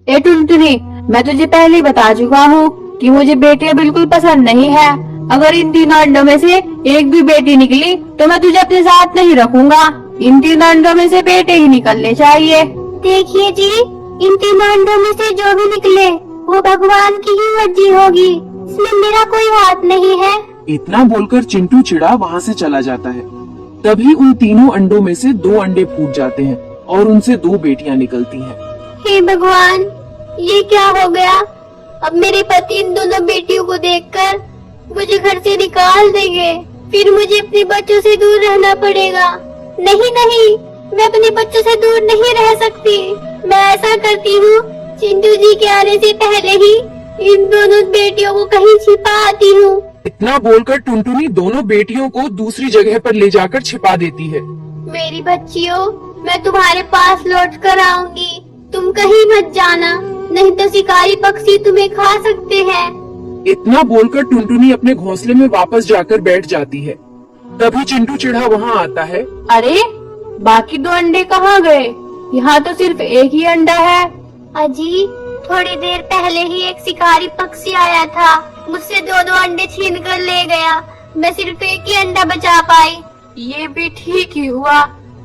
ए टुनटुनी, मैं तुझे पहले ही बता चुका हूँ कि मुझे बेटियां बिल्कुल पसंद नहीं है। अगर इन तीनों अंडों में से एक भी बेटी निकली तो मैं तुझे अपने साथ नहीं रखूंगा। इन तीनों अंडों में से बेटे ही निकलने चाहिए। देखिए जी, इन तीनों अंडों में से जो भी निकले वो भगवान की ही मर्जी होगी, इसमें मेरा कोई हाथ नहीं है। इतना बोलकर चिंटू चिड़ा वहाँ से चला जाता है। तभी उन तीनों अंडों में से 2 अंडे फूट जाते हैं और उनसे 2 बेटियां निकलती हैं। हे भगवान, ये क्या हो गया? अब मेरे पति इन दोनों बेटियों को देखकर मुझे घर से निकाल देंगे, फिर मुझे अपने बच्चों से दूर रहना पड़ेगा। नहीं नहीं, मैं अपने बच्चों से दूर नहीं रह सकती। मैं ऐसा करती हूँ, चिंटू जी के आने से पहले ही इन दोनों बेटियों को कहीं छिपा आती हूँ। इतना बोलकर टुनटुनी दोनों बेटियों को दूसरी जगह पर ले जाकर छिपा देती है। मेरी बच्चियों, मैं तुम्हारे पास लौट कर आऊंगी, तुम कहीं मत जाना, नहीं तो शिकारी पक्षी तुम्हें खा सकते हैं। इतना बोलकर टुनटुनी अपने घोंसले में वापस जाकर बैठ जाती है। तभी चिंटू चिड़ा वहाँ आता है। अरे, बाकी 2 अंडे कहाँ गए? यहाँ तो सिर्फ एक ही अंडा है। अजी, थोड़ी देर पहले ही एक शिकारी पक्षी आया था, मुझसे 2 अंडे छीन कर ले गया। मैं सिर्फ एक ही अंडा बचा पाई। ये भी ठीक ही हुआ,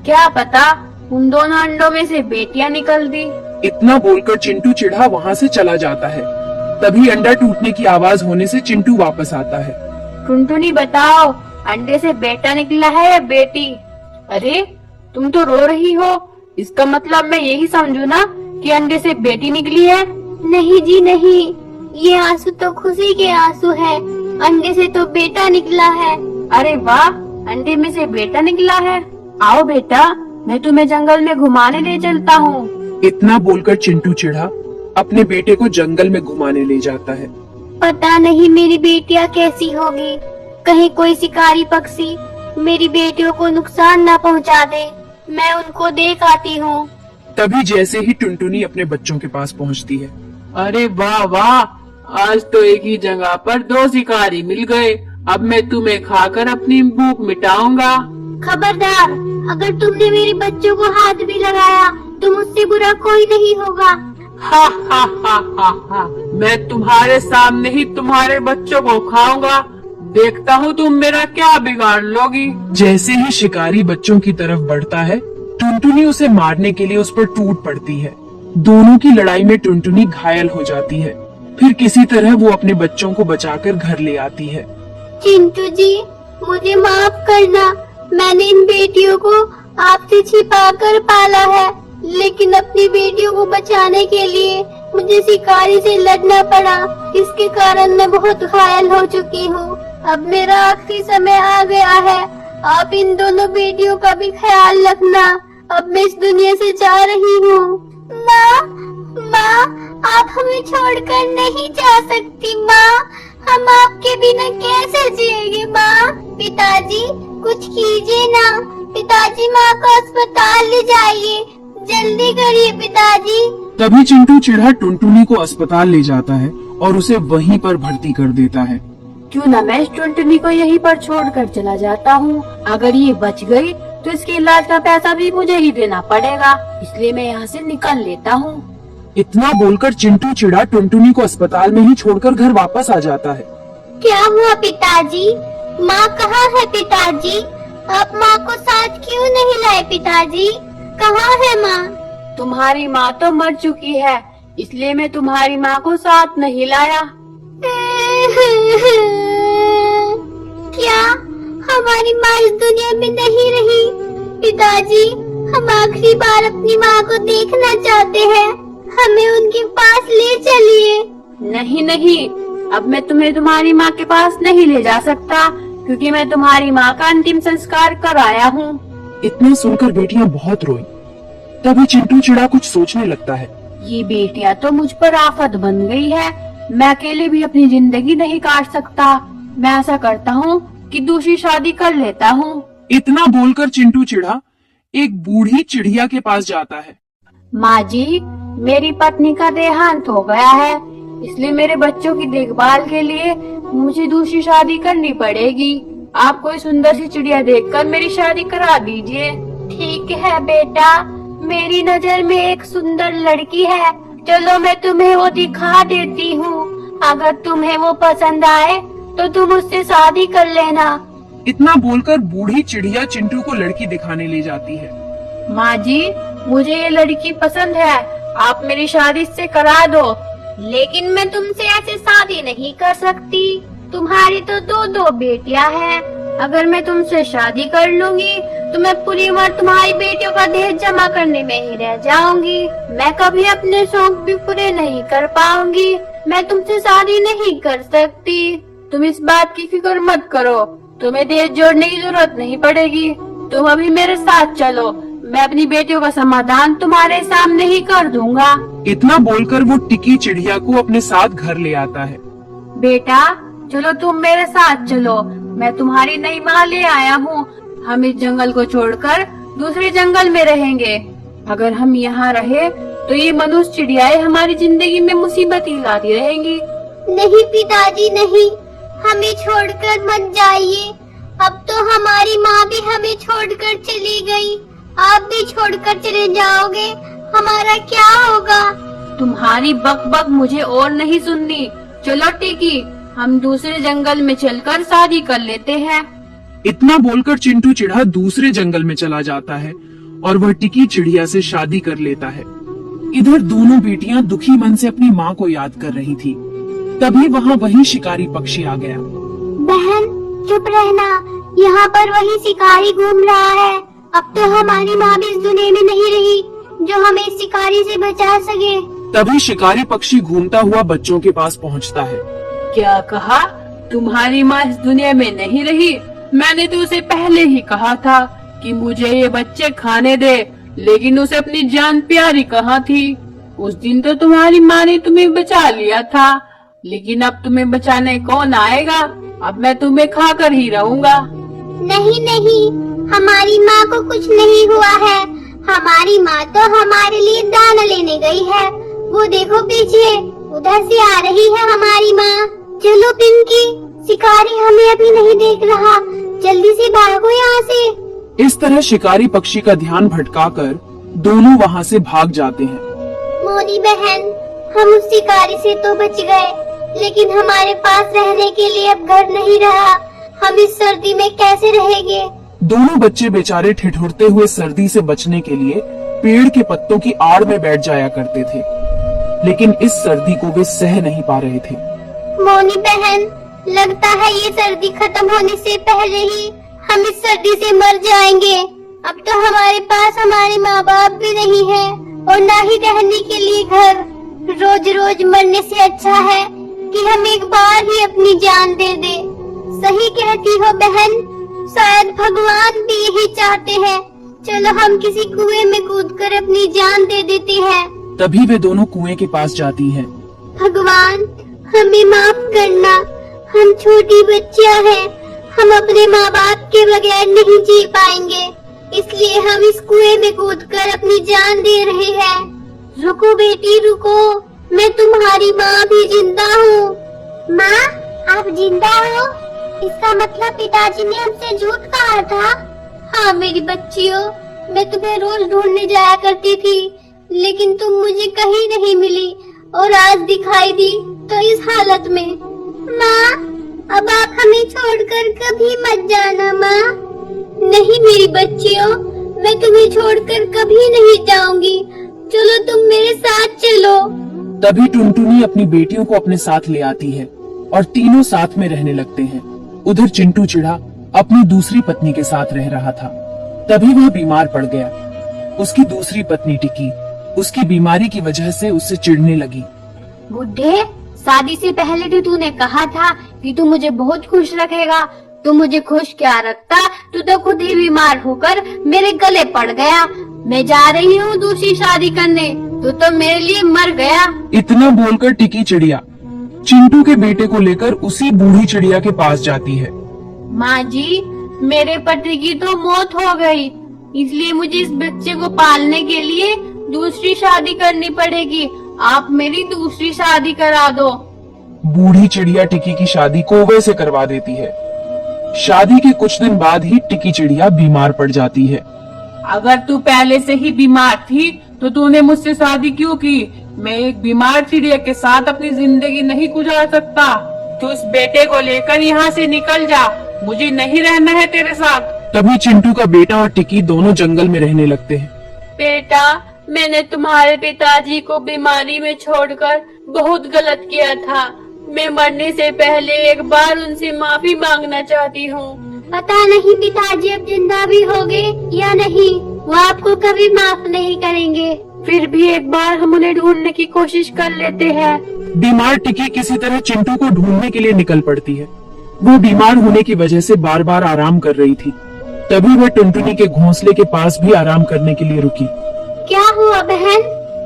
क्या पता उन दोनों अंडों में से बेटियां निकल दी। इतना बोलकर चिंटू चिड़ा वहाँ से चला जाता है। तभी अंडा टूटने की आवाज होने से चिंटू वापस आता है। टुनटुनी बताओ, अंडे से बेटा निकला है या बेटी? अरे, तुम तो रो रही हो, इसका मतलब मैं यही समझू ना कि अंडे से बेटी निकली है? नहीं जी नहीं, ये आंसू तो खुशी के आंसू है, अंडे से तो बेटा निकला है। अरे वाह, अंडे में से बेटा निकला है। आओ बेटा, मैं तुम्हें जंगल में घुमाने ले चलता हूँ। इतना बोलकर चिंटू चिड़ा अपने बेटे को जंगल में घुमाने ले जाता है। पता नहीं मेरी बेटियां कैसी होगी, कहीं कोई शिकारी पक्षी मेरी बेटियों को नुकसान ना पहुंचा दे। मैं उनको देख आती हूँ। तभी जैसे ही टुनटुनी अपने बच्चों के पास पहुंचती है। अरे वाह वाह, आज तो एक ही जगह पर 2 शिकारी मिल गए। अब मैं तुम्हें खाकर अपनी भूख मिटाऊंगा। खबरदार, अगर तुमने मेरे बच्चों को हाथ भी लगाया तो मुझसे बुरा कोई नहीं होगा। हा हा हा हा हा, मैं तुम्हारे सामने ही तुम्हारे बच्चों को खाऊंगा। देखता हूँ तुम मेरा क्या बिगाड़ लोगी। जैसे ही शिकारी बच्चों की तरफ बढ़ता है, टुनटुनी उसे मारने के लिए उस पर टूट पड़ती है। दोनों की लड़ाई में टुनटुनी घायल हो जाती है। फिर किसी तरह वो अपने बच्चों को बचाकर घर ले आती है। चिंटू जी, मुझे माफ करना, मैंने इन बेटियों को आपसे छिपा कर पाला है, लेकिन अपनी बेटियों को बचाने के लिए मुझे शिकारी से लड़ना पड़ा। इसके कारण मैं बहुत घायल हो चुकी हूँ। अब मेरा आखिरी समय आ गया है, आप इन दोनों बेटियों का भी ख्याल रखना। अब मैं इस दुनिया से जा रही हूँ। माँ, माँ, आप हमें छोड़कर नहीं जा सकती माँ, हम आपके बिना कैसे जिएंगे माँ। पिताजी, कुछ कीजिए ना, पिताजी, माँ को अस्पताल ले जाइए, जल्दी करिए पिताजी। तभी चिंटू चिड़ा टुनटुनी को अस्पताल ले जाता है और उसे वहीं पर भर्ती कर देता है। क्यों न मैं इस टुनटुनी को यहीं पर छोड़कर चला जाता हूँ। अगर ये बच गई तो इसके इलाज का पैसा भी मुझे ही देना पड़ेगा, इसलिए मैं यहाँ से निकल लेता हूँ। इतना बोलकर चिंटू चिड़ा टुनटुनी को अस्पताल में ही छोड़कर घर वापस आ जाता है। क्या हुआ पिताजी? माँ कहाँ है पिताजी? आप माँ को साथ क्यों नहीं लाए पिताजी? कहाँ है माँ? तुम्हारी माँ तो मर चुकी है, इसलिए मैं तुम्हारी माँ को साथ नहीं लाया। क्या हमारी माँ इस दुनिया में नहीं रही? पिताजी, हम आखिरी बार अपनी माँ को देखना चाहते हैं, हमें उनके पास ले चलिए। नहीं नहीं, अब मैं तुम्हें तुम्हारी माँ के पास नहीं ले जा सकता, क्योंकि मैं तुम्हारी माँ का अंतिम संस्कार कराया हूँ। इतना सुनकर बेटियां बहुत रोई। तभी चिंटू चिड़ा कुछ सोचने लगता है। ये बेटियां तो मुझ पर आफत बन गई है, मैं अकेले भी अपनी जिंदगी नहीं काट सकता। मैं ऐसा करता हूँ कि दूसरी शादी कर लेता हूँ। इतना बोलकर चिंटू चिड़ा एक बूढ़ी चिड़िया के पास जाता है। माँ जी, मेरी पत्नी का देहांत हो गया है, इसलिए मेरे बच्चों की देखभाल के लिए मुझे दूसरी शादी करनी पड़ेगी। आप कोई सुंदर सी चिड़िया देखकर मेरी शादी करा दीजिए। ठीक है बेटा, मेरी नजर में एक सुंदर लड़की है, चलो मैं तुम्हें वो दिखा देती हूँ। अगर तुम्हें वो पसंद आए तो तुम उससे शादी कर लेना। इतना बोलकर बूढ़ी चिड़िया चिंटू को लड़की दिखाने ले जाती है। माँ जी, मुझे ये लड़की पसंद है, आप मेरी शादी इससे करा दो। लेकिन मैं तुमसे ऐसे शादी नहीं कर सकती। तुम्हारी तो दो बेटियां हैं। अगर मैं तुमसे शादी कर लूंगी तो मैं पूरी उम्र तुम्हारी बेटियों का दहेज जमा करने में ही रह जाऊंगी। मैं कभी अपने शौक भी पूरे नहीं कर पाऊंगी। मैं तुमसे शादी नहीं कर सकती। तुम इस बात की फिक्र मत करो, तुम्हें दहेज जोड़ने की जरूरत नहीं पड़ेगी। तुम अभी मेरे साथ चलो, मैं अपनी बेटियों का समाधान तुम्हारे सामने ही कर दूंगा। इतना बोलकर वो टिकी चिड़िया को अपने साथ घर ले आता है। बेटा चलो, तुम मेरे साथ चलो, मैं तुम्हारी नई माँ ले आया हूँ। हम इस जंगल को छोड़कर दूसरे जंगल में रहेंगे। अगर हम यहाँ रहे तो ये मनुष्य चिड़ियाएं हमारी जिंदगी में मुसीबत ही लाती रहेंगी। नहीं पिताजी नहीं, हमें छोड़कर मत जाइए। अब तो हमारी माँ भी हमें छोड़कर चली गई। आप भी छोड़कर चले जाओगे, हमारा क्या होगा? तुम्हारी बक बक मुझे और नहीं सुननी। चलो टिकी, हम दूसरे जंगल में चलकर शादी कर लेते हैं। इतना बोलकर चिंटू चिढ़ा दूसरे जंगल में चला जाता है और वह टिकी चिड़िया से शादी कर लेता है। इधर दोनों बेटियां दुखी मन से अपनी माँ को याद कर रही थी। तभी वहाँ वही शिकारी पक्षी आ गया। बहन चुप रहना, यहाँ पर वही शिकारी घूम रहा है। अब तो हमारी माँ भी इस दुनिया में नहीं रही जो हमें इस शिकारी से बचा सके। तभी शिकारी पक्षी घूमता हुआ बच्चों के पास पहुँचता है। क्या कहा? तुम्हारी माँ इस दुनिया में नहीं रही? मैंने तो उसे पहले ही कहा था कि मुझे ये बच्चे खाने दे, लेकिन उसे अपनी जान प्यारी कहाँ थी? उस दिन तो तुम्हारी माँ ने तुम्हें बचा लिया था, लेकिन अब तुम्हें बचाने कौन आएगा? अब मैं तुम्हें खाकर ही रहूँगा। नहीं नहीं, हमारी माँ को कुछ नहीं हुआ है। हमारी माँ तो हमारे लिए दाना लेने गई है। वो देखो पीछे, उधर से आ रही है हमारी माँ। चलो पिंकी, शिकारी हमें अभी नहीं देख रहा, जल्दी से भागो यहाँ से। इस तरह शिकारी पक्षी का ध्यान भटकाकर दोनों वहाँ से भाग जाते हैं। मोनी बहन, हम उस शिकारी से तो बच गए, लेकिन हमारे पास रहने के लिए अब घर नहीं रहा। हम इस सर्दी में कैसे रहेंगे? दोनों बच्चे बेचारे ठिठुरते हुए सर्दी से बचने के लिए पेड़ के पत्तों की आड़ में बैठ जाया करते थे, लेकिन इस सर्दी को वे सह नहीं पा रहे थे। मोनी बहन, लगता है ये सर्दी खत्म होने से पहले ही हम इस सर्दी से मर जाएंगे। अब तो हमारे पास हमारे माँ बाप भी नहीं है और ना ही रहने के लिए घर। रोज रोज मरने से अच्छा है कि हम एक बार ही अपनी जान दे दे। सही कहती हो बहन, शायद भगवान भी यही चाहते हैं। चलो हम किसी कुएं में कूदकर अपनी जान दे देते हैं। तभी वे दोनों कुएं के पास जाती हैं। भगवान हमें माफ करना, हम छोटी बच्चियां हैं, हम अपने माँ बाप के बगैर नहीं जी पाएंगे, इसलिए हम इस कुएं में कूदकर अपनी जान दे रहे हैं। रुको बेटी रुको, मैं तुम्हारी माँ भी जिंदा हूँ। माँ, आप जिंदा हो? इसका मतलब पिताजी ने हमसे झूठ कहा था। हाँ मेरी बच्चियों, मैं तुम्हें रोज ढूंढने जाया करती थी, लेकिन तुम मुझे कहीं नहीं मिली और आज दिखाई दी तो इस हालत में। माँ, अब आप हमें छोड़कर कभी मत जाना माँ। नहीं मेरी बच्चियों, मैं तुम्हें छोड़कर कभी नहीं जाऊंगी। चलो तुम मेरे साथ चलो। तभी टुनटुनी अपनी बेटियों को अपने साथ ले आती है और तीनों साथ में रहने लगते हैं। उधर चिंटू चिढ़ा अपनी दूसरी पत्नी के साथ रह रहा था। तभी वह बीमार पड़ गया। उसकी दूसरी पत्नी टिकी उसकी बीमारी की वजह से उससे चिढ़ने लगी। बुढ़े, शादी से पहले भी तूने कहा था कि तू मुझे बहुत खुश रखेगा। तू मुझे खुश क्या रखता, तू तो खुद ही बीमार होकर मेरे गले पड़ गया। मैं जा रही हूँ दूसरी शादी करने, तू तो मेरे लिए मर गया। इतना बोलकर टिकी चिड़िया चिंटू के बेटे को लेकर उसी बूढ़ी चिड़िया के पास जाती है। माँ जी, मेरे पति की तो मौत हो गई, इसलिए मुझे इस बच्चे को पालने के लिए दूसरी शादी करनी पड़ेगी। आप मेरी दूसरी शादी करा दो। बूढ़ी चिड़िया टिकी की शादी कौवे से करवा देती है। शादी के कुछ दिन बाद ही टिकी चिड़िया बीमार पड़ जाती है। अगर तू पहले से ही बीमार थी तो तूने मुझसे शादी क्यों की? मैं एक बीमार चिड़िया के साथ अपनी जिंदगी नहीं गुजार सकता। तू उस बेटे को लेकर यहाँ से निकल जा, मुझे नहीं रहना है तेरे साथ। तभी चिंटू का बेटा और टिकी दोनों जंगल में रहने लगते हैं। बेटा, मैंने तुम्हारे पिताजी को बीमारी में छोड़कर बहुत गलत किया था। मैं मरने से पहले एक बार उनसे माफी मांगना चाहती हूँ। पता नहीं पिताजी अब जिंदा भी होंगे या नहीं, वो आपको कभी माफ नहीं करेंगे। फिर भी एक बार हम उन्हें ढूंढने की कोशिश कर लेते हैं। बीमार टिकी किसी तरह चिंटू को ढूंढने के लिए निकल पड़ती है। वो बीमार होने की वजह से बार बार आराम कर रही थी। तभी वह टुनटुनी के घोंसले के पास भी आराम करने के लिए रुकी। क्या हुआ बहन,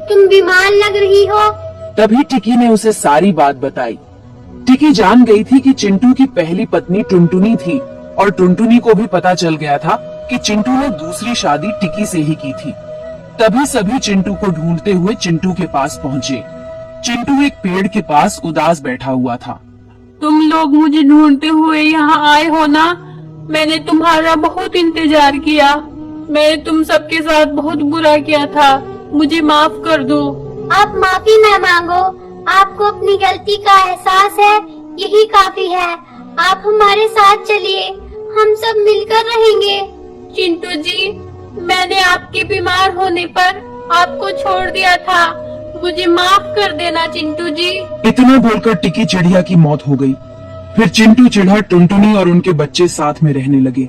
तुम बीमार लग रही हो? तभी टिकी ने उसे सारी बात बताई। टिकी जान गई थी कि चिंटू की पहली पत्नी टुनटुनी थी और टुनटुनी को भी पता चल गया था कि चिंटू ने दूसरी शादी टिकी से ही की थी। तभी सभी चिंटू को ढूंढते हुए चिंटू के पास पहुँचे। चिंटू एक पेड़ के पास उदास बैठा हुआ था। तुम लोग मुझे ढूंढते हुए यहाँ आए हो ना? मैंने तुम्हारा बहुत इंतजार किया। मैंने तुम सबके साथ बहुत बुरा किया था, मुझे माफ कर दो। आप माफी न मांगो, आपको अपनी गलती का एहसास है, यही काफी है। आप हमारे साथ चलिए, हम सब मिलकर रहेंगे। चिंटू जी, मैंने आपके बीमार होने पर आपको छोड़ दिया था, मुझे माफ कर देना चिंटू जी। इतना बोलकर टिकी चिड़िया की मौत हो गई। फिर चिंटू चिढ़ा टुनटुनी और उनके बच्चे साथ में रहने लगे।